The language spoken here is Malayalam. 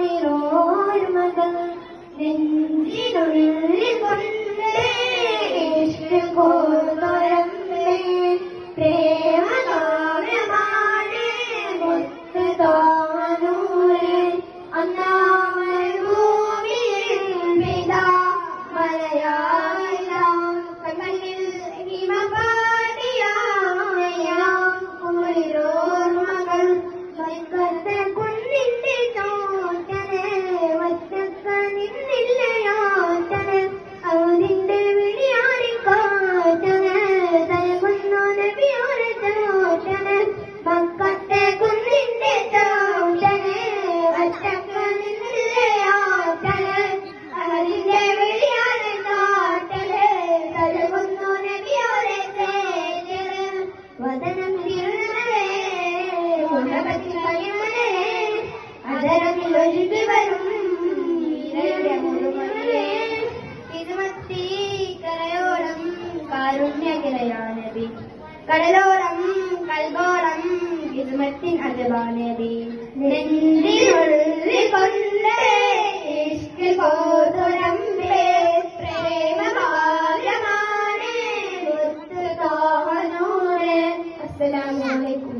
കുളിരോർമകൾ നെഞ്ചിനുള്ളിൽ കൊണ്ടേ ഇഷ്കോർമരമ്പേ പ്രേമകാവ്യമാണ് മുത്ത് താനൂരേ അന്നാമൽ ഭൂമിയിൽ പിതാ മലയാളം കമലിൽ ഹിമപാടിയാം കുളിരോർമകൾ വൈക്കത്തെ കുന്നിന്റെ ചോട്ടനെ വറ്റക്ക നിന്നില്ലയാട്ടനെ അവരിന്റെ വിളിയാടിക്കാട്ടനെ തലകൊന്നു നബിയോരെ ചോട്ടനെ മക്കത്തെ കുന്നിന്റെ ചോട്ടനെ വറ്റക്ക നിന്നില്ലയാട്ടനെ അവരിന്റെ വിളിയാടിക്കാട്ടനെ തലകൊന്നു നബിയോരെ ചേട്ടനെ വദനം തിരുനവേ ഉണപത്തിൽ കഴിമനെ അതരത്തിൽ ഒഴുകി വരും ഇരയുടെ മുഴുമണിയെ ഇതുമത്തി കരയോളം കാരുണ്യകിരയാനബി കടലോളം കൽഗോളം ഇതുമത്തിൻ അജബാനബി നെഞ്ചിനുള്ളിൽ കൊണ്ടേ ഇഷ്ക് കോതുരം